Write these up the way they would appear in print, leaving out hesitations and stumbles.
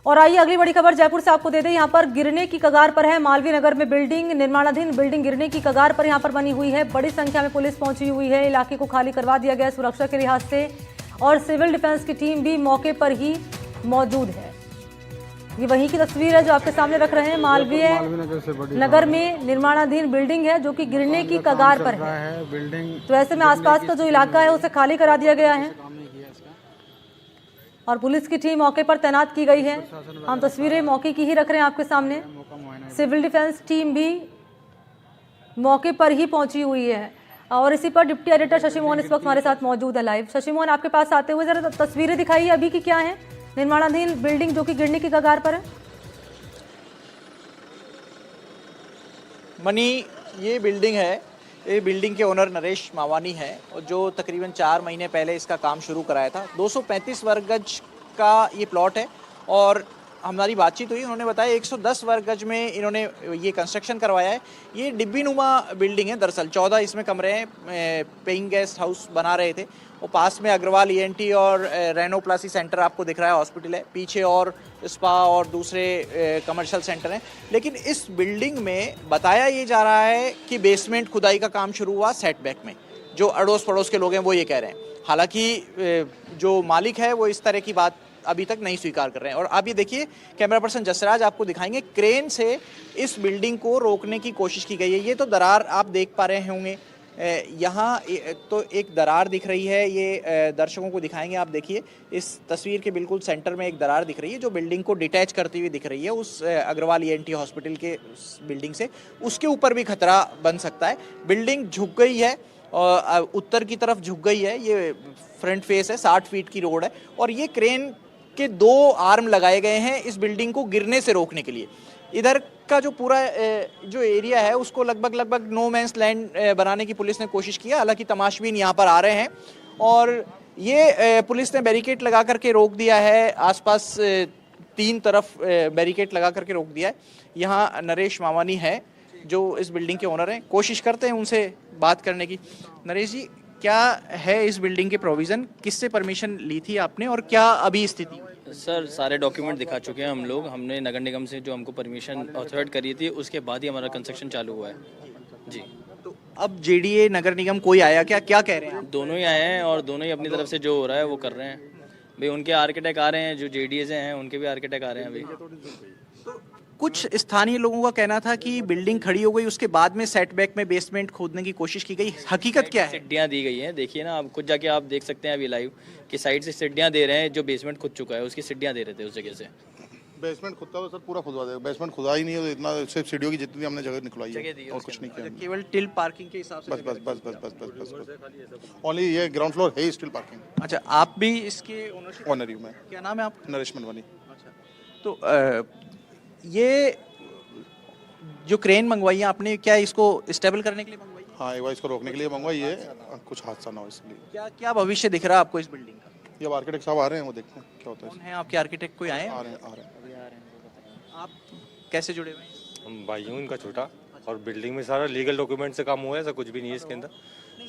और आइए अगली बड़ी खबर जयपुर से आपको दे दें। यहाँ पर गिरने की कगार पर है मालवीय नगर में बिल्डिंग, निर्माणाधीन बिल्डिंग गिरने की कगार पर यहाँ पर बनी हुई है। बड़ी संख्या में पुलिस पहुंची हुई है, इलाके को खाली करवा दिया गया है सुरक्षा के लिहाज से, और सिविल डिफेंस की टीम भी मौके पर ही मौजूद है। ये वहीं की तस्वीर है जो आपके सामने रख रहे हैं। मालवीय नगर में निर्माणाधीन बिल्डिंग है जो कि गिरने की कगार पर है। तो ऐसे में आसपास का जो इलाका है उसे खाली करा दिया गया है और पुलिस की टीम मौके पर तैनात की गई है। हम तस्वीरें मौके की ही रख रहे हैं आपके सामने। सिविल डिफेंस टीम भी मौके पर ही पहुंची हुई है और इसी पर डिप्टी एडिटर शशि मोहन इस वक्त हमारे साथ मौजूद है लाइव। शशि मोहन, आपके पास आते हुए जरा तस्वीरें दिखाइए अभी की क्या है निर्माणाधीन बिल्डिंग जो कि गिरने की कगार पर है। मनी, ये बिल्डिंग है, ये बिल्डिंग के ओनर नरेश मावानी है और जो तकरीबन 4 महीने पहले इसका काम शुरू कराया था। 235 वर्ग गज का ये प्लॉट है और हमारी बातचीत हुई, उन्होंने बताया 110 वर्ग गज में इन्होंने ये कंस्ट्रक्शन करवाया है। ये डिब्बी नुमा बिल्डिंग है, दरअसल 14 इसमें कमरे हैं, पेइंग गेस्ट हाउस बना रहे थे। और पास में अग्रवाल ईएनटी और रेनोप्लासी सेंटर आपको दिख रहा है, हॉस्पिटल है, पीछे और स्पा और दूसरे कमर्शियल सेंटर हैं। लेकिन इस बिल्डिंग में बताया ये जा रहा है कि बेसमेंट खुदाई का काम शुरू हुआ सेटबैक में। जो अड़ोस पड़ोस के लोग हैं वो ये कह रहे हैं। हालांकि जो मालिक है वो इस तरह की बात अभी तक नहीं स्वीकार कर रहे हैं। और आप ये देखिए, कैमरा पर्सन जसराज आपको दिखाएंगे, क्रेन से इस बिल्डिंग को रोकने की कोशिश की गई है। ये तो दरार आप देख पा रहे होंगे, यहाँ तो एक दरार दिख रही है, ये दर्शकों को दिखाएंगे। आप देखिए, इस तस्वीर के बिल्कुल सेंटर में एक दरार दिख रही है जो बिल्डिंग को डिटैच करती हुई दिख रही है उस अग्रवाल ईएनटी हॉस्पिटल के बिल्डिंग से। उसके ऊपर भी खतरा बन सकता है। बिल्डिंग झुक गई है और उत्तर की तरफ झुक गई है। ये फ्रंट फेस है, 60 फीट की रोड है और ये क्रेन के 2 आर्म लगाए गए हैं इस बिल्डिंग को गिरने से रोकने के लिए। इधर का जो पूरा जो एरिया है उसको लगभग नो मैंस लैंड बनाने की पुलिस ने कोशिश की है। हालांकि तमाशबीन यहाँ पर आ रहे हैं और ये पुलिस ने बैरिकेड लगा करके रोक दिया है। आसपास 3 तरफ बैरिकेड लगा करके रोक दिया है। यहाँ नरेश मावानी है जो इस बिल्डिंग के ओनर हैं, कोशिश करते हैं उनसे बात करने की। नरेश जी, क्या है इस बिल्डिंग के प्रोविज़न, किससे परमिशन ली थी आपने और क्या अभी स्थिति? सर, सारे डॉक्यूमेंट दिखा चुके हैं हम लोग। हमने नगर निगम से जो हमको परमिशन ऑथराइज करी थी उसके बाद ही हमारा कंस्ट्रक्शन चालू हुआ है जी। तो अब जेडीए नगर निगम कोई आया क्या, क्या कह रहे हैं? दोनों ही आए हैं और दोनों ही अपनी तरफ से जो हो रहा है वो कर रहे हैं भाई। उनके आर्किटेक्ट आ रहे हैं, जो जेडीए से हैं उनके भी आर्किटेक्ट आ रहे हैं अभी। कुछ स्थानीय लोगों का कहना था कि बिल्डिंग खड़ी हो गई, उसके बाद में सेटबैक में बेसमेंट खोदने की कोशिश की गई। हकीकत क्या है? सीढ़ियाँ दी गई हैं, देखिए ना, आप खुद जाके आप देख सकते हैं अभी लाइव कि साइड से सीढ़ियाँ दे रहे हैं। जो बेसमेंट खुद चुका है उसकी सीढ़ियाँ दे रहे थे उस जगह से। बेसमेंट खुदता तो सर पूरा खुदवा देगा, बेसमेंट खुदा ही नहीं है तो इतना सिर्फ सीढ़ियों की जितनी हमने जगह निकलवाई है और कुछ नहीं किया। केवल टिल पार्किंग के हिसाब से? बस ओनली ये ग्राउंड फ्लोर है स्टिल पार्किंग। अच्छा, आप भी इसके ओनर ही मैं। क्या नाम है आपका? नरेश मनवानी। अच्छा, तो ये जो क्रेन मंगवाई है आपने, क्या इसको स्टेबल करने के लिए मंगवाई है? हाँ, एक बार इसको रोकने के लिए मंगवाई है, कुछ हादसा ना हो इसलिए। क्या क्या भविष्य दिख रहा है आपको इस बिल्डिंग का? ये अब आर्किटेक्ट साहब आ रहे हैं, वो देखते हैं क्या होता है। कौन है आपके आर्किटेक्ट? कोई आए हैं? आ रहे हैं। आप कैसे जुड़े हुए हैं? हम भाई हूँ इनका छोटा, और बिल्डिंग में सारा लीगल डॉक्यूमेंट से काम हुआ है, ऐसा कुछ भी नहीं है इसके अंदर,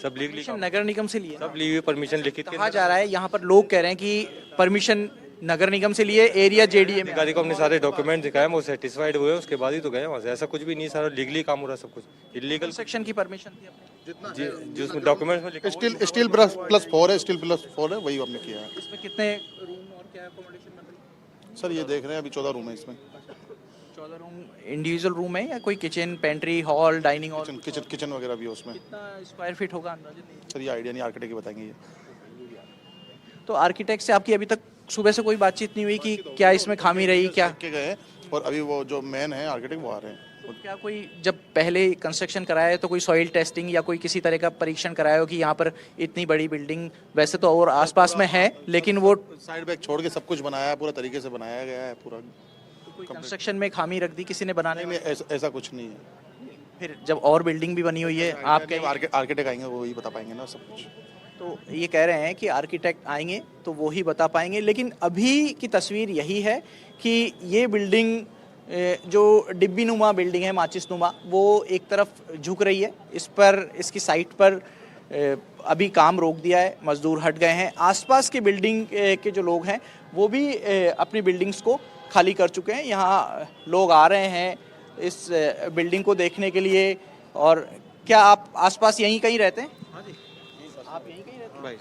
सब लीगली काम, नगर निगम से लिए? सब ली हुई परमिशन लिखित के कहा जा रहा है, यहाँ पर लोग कह रहे हैं कि परमिशन नगर निगम से लिए, एरिया जेडीए में। अधिकारी को हमने सारे डॉक्यूमेंट दिखाए, वो सेटिस्फाइड हुए, उसके बाद ही तो गए वहाँ से। ऐसा कुछ भी नहीं, सारा लीगली काम हो रहा है, सब कुछ इलीगल सेक्शन की परमिशन थी आपने? जो उसमें डॉक्यूमेंट में लिखा स्टील +4 है, स्टील +4 है, वही हमने किया है। इसमें कितने रूम और क्या अकोमोडेशन बन रही है? सर ये देख रहे हैं, अभी 14 रूम है इसमें। 14 रूम इंडिविजुअल रूम है या कोई kitchen, pantry, hall, dining hall? Kitchen वगैरह भी है उसमें। कितना स्क्वायर फीट होगा अंदाज़ा? सर ये आइडिया नहीं, आर्किटेक्ट ही बताएंगे ये। तो आर्किटेक्ट से आपकी अभी तक सुबह से कोई बातचीत नहीं हुई कि क्या इसमें खामी रही क्या? के गए और अभी वो जो मेन है आर्किटेक्ट वो आ रहे हैं। क्या कोई जब पहले कंस्ट्रक्शन कराया है तो कोई सॉइल टेस्टिंग या कोई किसी तरह का परीक्षण कराया हो कि यहाँ पर इतनी बड़ी बिल्डिंग वैसे तो और आसपास में है लेकिन वो साइड बैक छोड़ के सब कुछ बनाया है, पूरा तरीके से बनाया गया है पूरा। कोई कंस्ट्रक्शन में खामी रख दी किसी ने बनाने में? ऐसा कुछ नहीं है। फिर जब और बिल्डिंग भी बनी हुई है, आप आर्किटेक्ट आएंगे वो ही बता पाएंगे ना सब कुछ। तो ये कह रहे हैं कि आर्किटेक्ट आएंगे तो वो ही बता पाएंगे। लेकिन अभी की तस्वीर यही है कि ये बिल्डिंग जो डिब्बी नुमा बिल्डिंग है, माचिस नुमा, वो एक तरफ झुक रही है। इस पर, इसकी साइट पर अभी काम रोक दिया है, मजदूर हट गए हैं। आसपास के बिल्डिंग के जो लोग हैं वो भी अपनी बिल्डिंग्स को खाली कर चुके हैं। यहाँ लोग आ रहे हैं इस बिल्डिंग को देखने के लिए। और क्या आप आसपास यहीं कहीं रहते हैं? हाँ जी, आप यहीं कहीं रहते हैं? भाई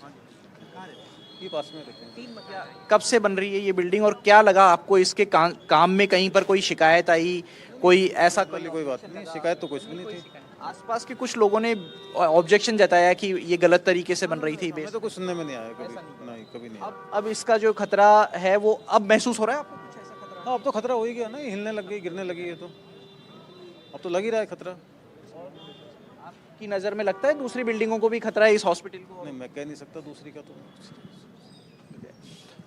ये पास में रहते हैं। कब से बन रही है ये बिल्डिंग और क्या लगा आपको इसके काम में? कहीं पर कोई शिकायत आई, कोई ऐसा कोई बात नहीं, शिकायत तो कुछ भी नहीं थी। आसपास के कुछ लोगों ने ऑब्जेक्शन जताया कि ये गलत तरीके से बन रही थी? हमें तो कुछ सुनने में नहीं आया कभी, नहीं कभी नहीं आया। अब इसका जो खतरा है वो अब महसूस हो रहा है आपको? कुछ ऐसा खतरा? हाँ, अब तो खतरा हो ही गया ना, ये हिलने लग गई, गिरने लगी है, तो अब तो लग ही रहा है खतरा। आपकी नज़र में लगता है दूसरी बिल्डिंगों को भी खतरा है इस हॉस्पिटल को? नहीं, मैं कह नहीं सकता दूसरी का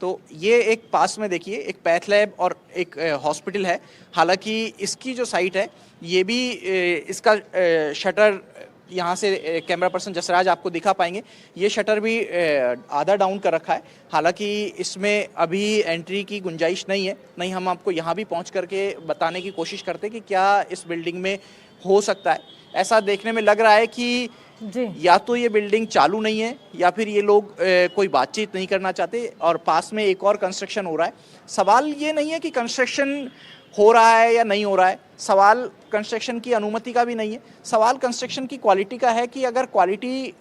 तो ये एक पास में देखिए एक पैथ लैब और एक हॉस्पिटल है। हालांकि इसकी जो साइट है ये भी इसका शटर यहाँ से कैमरा पर्सन जसराज आपको दिखा पाएंगे, ये शटर भी आधा डाउन कर रखा है। हालांकि इसमें अभी एंट्री की गुंजाइश नहीं है। नहीं, हम आपको यहाँ भी पहुँच करके बताने की कोशिश करते हैं कि क्या इस बिल्डिंग में हो सकता है। ऐसा देखने में लग रहा है कि जी या तो ये बिल्डिंग चालू नहीं है या फिर ये लोग कोई बातचीत नहीं करना चाहते और पास में एक और कंस्ट्रक्शन हो रहा है। सवाल ये नहीं है कि कंस्ट्रक्शन हो रहा है या नहीं हो रहा है, सवाल कंस्ट्रक्शन की अनुमति का भी नहीं है, सवाल कंस्ट्रक्शन की क्वालिटी का है कि अगर क्वालिटी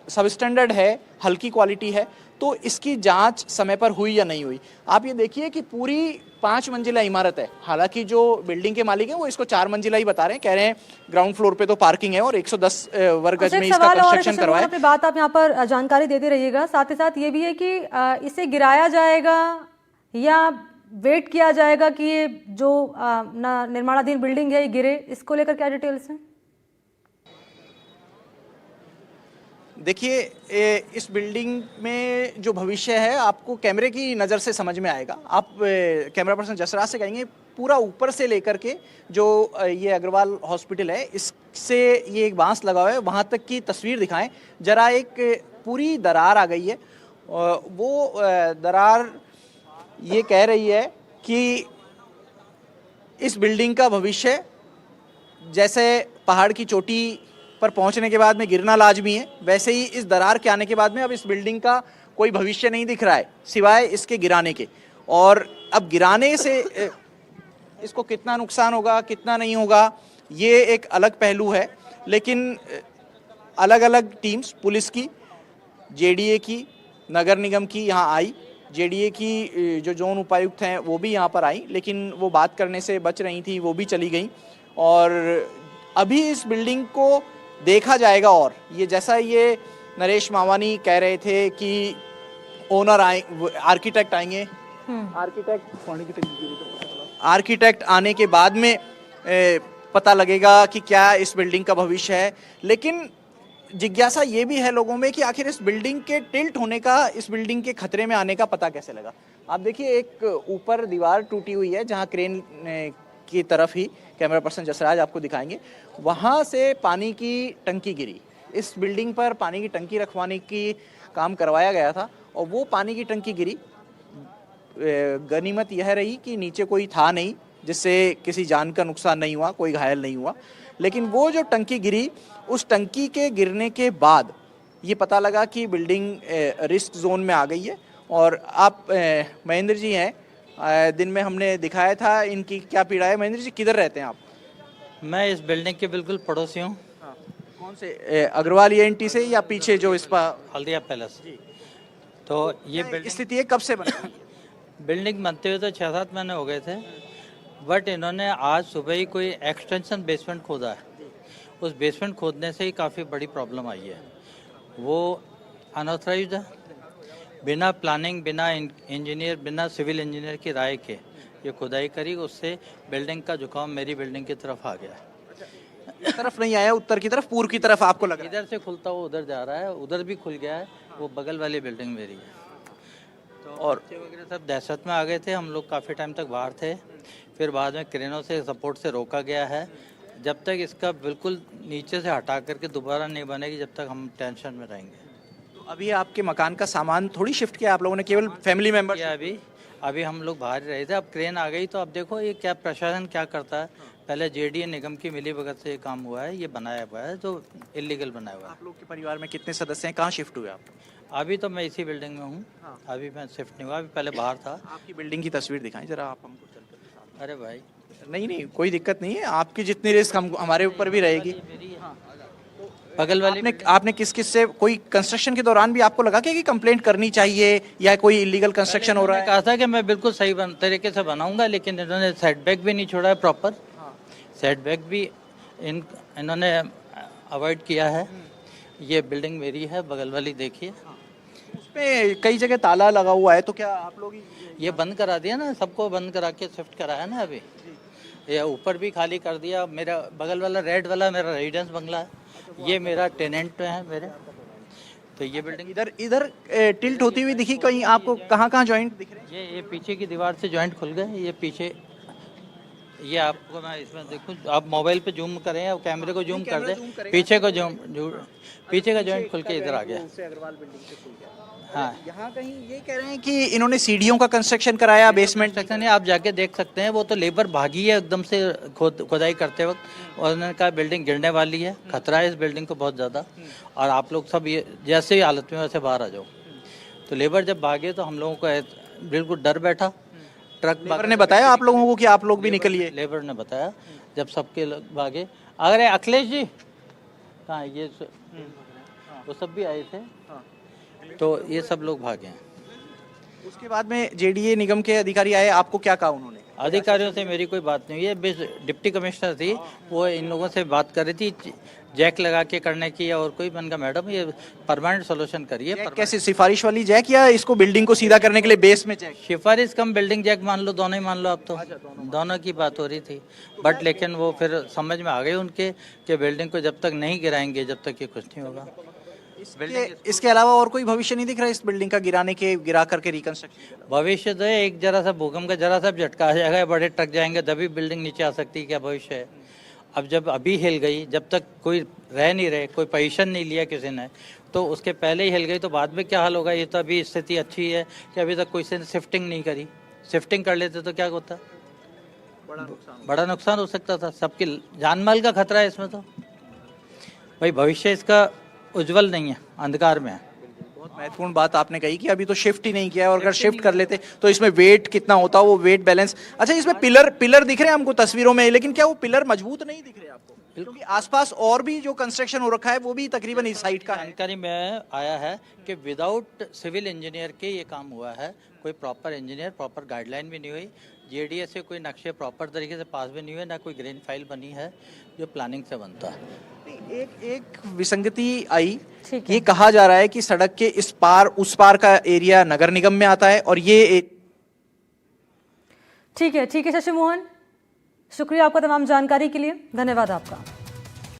सब स्टैंडर्ड है, हल्की क्वालिटी है, तो इसकी जांच समय पर हुई या नहीं हुई। आप ये देखिए कि पूरी 5 मंजिला इमारत है। हालांकि जो बिल्डिंग के मालिक हैं वो इसको 4 मंजिला ही बता रहे हैं, कह रहे हैं ग्राउंड फ्लोर पे तो पार्किंग है और 110 वर्ग गज में इसका कंस्ट्रक्शन करवाया। अपनी बात आप यहाँ पर जानकारी देते रहिएगा। साथ ही साथ ये भी है कि इसे गिराया जाएगा या वेट किया जाएगा कि ये जो निर्माणाधीन बिल्डिंग है ये गिरे, इसको लेकर क्या डिटेल्स हैं? देखिए इस बिल्डिंग में जो भविष्य है आपको कैमरे की नज़र से समझ में आएगा। आप कैमरा पर्सन जसराज से कहेंगे पूरा ऊपर से लेकर के जो ये अग्रवाल हॉस्पिटल है इससे ये एक बांस लगा हुआ है वहाँ तक की तस्वीर दिखाएं जरा। एक पूरी दरार आ गई है। वो दरार ये कह रही है कि इस बिल्डिंग का भविष्य जैसे पहाड़ की चोटी पर पहुंचने के बाद में गिरना लाजमी है, वैसे ही इस दरार के आने के बाद में अब इस बिल्डिंग का कोई भविष्य नहीं दिख रहा है सिवाय इसके गिराने के। और अब गिराने से इसको कितना नुकसान होगा कितना नहीं होगा ये एक अलग पहलू है। लेकिन अलग अलग टीम्स पुलिस की, जेडीए की, नगर निगम की यहाँ आई। जेडीए की जो जोन उपायुक्त हैं वो भी यहाँ पर आई, लेकिन वो बात करने से बच रही थी, वो भी चली गई। और अभी इस बिल्डिंग को देखा जाएगा। और ये जैसा ये नरेश मावानी कह रहे थे कि ओनर आए, आर्किटेक्ट आएंगे, आर्किटेक्ट आने के बाद में पता लगेगा कि क्या इस बिल्डिंग का भविष्य है। लेकिन जिज्ञासा ये भी है लोगों में कि आखिर इस बिल्डिंग के टिल्ट होने का, इस बिल्डिंग के खतरे में आने का पता कैसे लगा। आप देखिए एक ऊपर दीवार टूटी हुई है जहाँ क्रेन की तरफ ही कैमरा पर्सन जसराज आपको दिखाएंगे, वहाँ से पानी की टंकी गिरी। इस बिल्डिंग पर पानी की टंकी रखवाने की काम करवाया गया था और वो पानी की टंकी गिरी। गनीमत यह रही कि नीचे कोई था नहीं जिससे किसी जान का नुकसान नहीं हुआ, कोई घायल नहीं हुआ। लेकिन वो जो टंकी गिरी, उस टंकी के गिरने के बाद ये पता लगा कि बिल्डिंग रिस्क जोन में आ गई है। और आप महेंद्र जी हैं, दिन में हमने दिखाया था इनकी क्या पीड़ा है। महेंद्र जी किधर रहते हैं आप? मैं इस बिल्डिंग के बिल्कुल पड़ोसी हूँ। कौन से, अग्रवाल ENT से या पीछे जो इस पर हल्दिया पैलेस। तो ये स्थिति है कब से बनी? बिल्डिंग बनते हुए तो 6-7 महीने हो गए थे, बट इन्होंने आज सुबह ही कोई एक्सटेंशन बेसमेंट खोदा है। उस बेसमेंट खोदने से ही काफ़ी बड़ी प्रॉब्लम आई है। वो अनऑथराइज्ड है, बिना प्लानिंग, बिना इंजीनियर, बिना सिविल इंजीनियर की राय के ये खुदाई करी। उससे बिल्डिंग का झुकाव मेरी बिल्डिंग की तरफ आ गया। तरफ नहीं आया, उत्तर की तरफ, पूर्व की तरफ आपको लग रहा है? इधर से खुलता हुआ उधर जा रहा है, उधर भी खुल गया है। वो बगल वाली बिल्डिंग मेरी है। तो और बच्चे वगैरह सब दहशत में आ गए थे। हम लोग काफ़ी टाइम तक बाहर थे, फिर बाद में क्रेनों से सपोर्ट से रोका गया है। जब तक इसका बिल्कुल नीचे से हटा करके दोबारा नहीं बनेगी, जब तक हम टेंशन में रहेंगे। तो अभी आपके मकान का सामान थोड़ी शिफ्ट किया आप लोगों ने, केवल फैमिली मेंबर? अभी हम लोग बाहर ही रहे थे। अब क्रेन आ गई तो अब देखो ये क्या प्रशासन क्या करता है। पहले जेडीए निगम की मिलीभगत से ये काम हुआ है, ये बनाया हुआ है जो इलीगल बनाया हुआ है। आप लोग के परिवार में कितने सदस्य हैं, कहाँ शिफ्ट हुए आप? अभी तो मैं इसी बिल्डिंग में हूँ। अभी मैं शिफ्ट नहीं हुआ, अभी पहले बाहर था। आपकी बिल्डिंग की तस्वीर दिखाएं जरा आप हमको चल कर के साथ। अरे भाई, नहीं नहीं कोई दिक्कत नहीं है, आपकी जितनी रिस्क हम हमारे ऊपर भी रहेगी। बगल वाली आपने किस किस से कोई कंस्ट्रक्शन के दौरान भी आपको लगा कि कंप्लेंट करनी चाहिए या कोई इलीगल कंस्ट्रक्शन हो रहा है? कहा था कि मैं बिल्कुल सही तरीके से बनाऊंगा, लेकिन इन्होंने सेटबैक भी नहीं छोड़ा है प्रॉपर। सेटबैक भी इन्होंने अवॉइड किया है। ये बिल्डिंग मेरी है, बगल वाली देखिए। उसपे कई जगह ताला लगा हुआ है, तो क्या आप लोग ये बंद करा दिया ना, सबको बंद करा के शिफ्ट कराया ना अभी। ये ऊपर भी खाली कर दिया। मेरा बगल वाला रेड वाला मेरा रेजिडेंस बंगला है, ये मेरा टेनेंट है मेरे। तो ये बिल्डिंग इधर इधर टिल्ट होती हुई दिखी कहीं आपको? कहाँ कहाँ जॉइंट दिख रहे हैं? ये पीछे की दीवार से जॉइंट खुल गए। ये पीछे, ये आपको मैं इसमें देखूं, आप मोबाइल पे जूम करें या कैमरे को जूम कर दें, पीछे को पीछे का जॉइंट खुल के इधर आ गया। अग्रवाल बिल्डिंग से खुल गया। हाँ, यहाँ कहीं ये कह रहे हैं कि इन्होंने सीढ़ियों का कंस्ट्रक्शन कराया, बेसमेंट सेक्शन है, आप जाके देख सकते हैं। वो तो लेबर भागी है एकदम से खुदाई करते वक्त, और उन्होंने कहा बिल्डिंग गिरने वाली है, खतरा है इस बिल्डिंग को बहुत ज़्यादा, और आप लोग सब ये जैसे ही हालत में वैसे बाहर आ जाओ। तो लेबर जब भागे तो हम लोगों को बिल्कुल डर बैठा। ट्रक लेबर ने बताया आप लोगों को कि आप लोग भी निकलिए? लेबर ने बताया जब सबके लोग भागे। अगर अखिलेश जी हाँ, ये वो सब भी आए थे, तो ये सब लोग भागे हैं। उसके बाद में जेडीए निगम के अधिकारी आए, आपको क्या कहा उन्होंने? अधिकारियों से मेरी कोई बात नहीं हुई है। डिप्टी कमिश्नर थी, वो इन लोगों से बात कर रही थी जैक लगा के करने की, और कोई मन का मैडम ये परमानेंट सोल्यूशन करिए। कैसे, सिफारिश वाली जैक या इसको बिल्डिंग को सीधा करने के लिए बेस में जैक? सिफारिश कम बिल्डिंग जैक मान लो, दोनों ही मान लो। अब तो दोनों की बात हो रही थी, बट लेकिन वो फिर समझ में आ गए उनके कि बिल्डिंग को जब तक नहीं गिराएंगे जब तक ये कुछ नहीं होगा। इसके अलावा और कोई भविष्य नहीं दिख रहा है इस बिल्डिंग का गिरा करके रिकंस्ट्रक्शन? भविष्य तो है, एक जरा सा भूकंप का जरा सा झटका आ जाएगा, बड़े ट्रक जाएंगे तभी बिल्डिंग नीचे आ सकती है। क्या भविष्य है? अब जब अभी हिल गई, जब तक कोई रह नहीं रहे, कोई पोजीशन नहीं लिया किसी ने, तो उसके पहले ही हिल गई तो बाद में क्या हाल होगा? ये तो अभी स्थिति अच्छी है कि अभी तक कोई से शिफ्टिंग नहीं करी। शिफ्टिंग कर लेते तो क्या होता? बड़ा नुकसान हो सकता था, सबकी जान माल का खतरा है इसमें। तो भाई भविष्य इसका उज्जवल नहीं है, अंधकार में है। बहुत महत्वपूर्ण बात आपने कही कि अभी तो शिफ्ट ही नहीं किया है, और अगर शिफ्ट कर लेते तो इसमें वेट कितना होता, वो वेट बैलेंस। अच्छा, इसमें पिलर दिख रहे हैं हमको तस्वीरों में, लेकिन क्या वो पिलर मजबूत नहीं दिख रहे आपको? क्योंकि आसपास और भी जो कंस्ट्रक्शन हो रखा है वो भी तकरीबन इस साइड का है। जानकारी में आया है कि विदाउट सिविल इंजीनियर के ये काम हुआ है, कोई प्रॉपर इंजीनियर, प्रॉपर गाइडलाइन भी नहीं हुई, जेडीए से कोई नक्शे प्रॉपर तरीके से पास भी नहीं हुए, ना कोई ग्रीन फाइल बनी है जो प्लानिंग से बनता है। एक विसंगति आई, ये कहा जा रहा है कि सड़क के इस पार उस पार का एरिया नगर निगम में आता है, और ये ठीक है शशि मोहन, शुक्रिया आपका तमाम जानकारी के लिए, धन्यवाद आपका।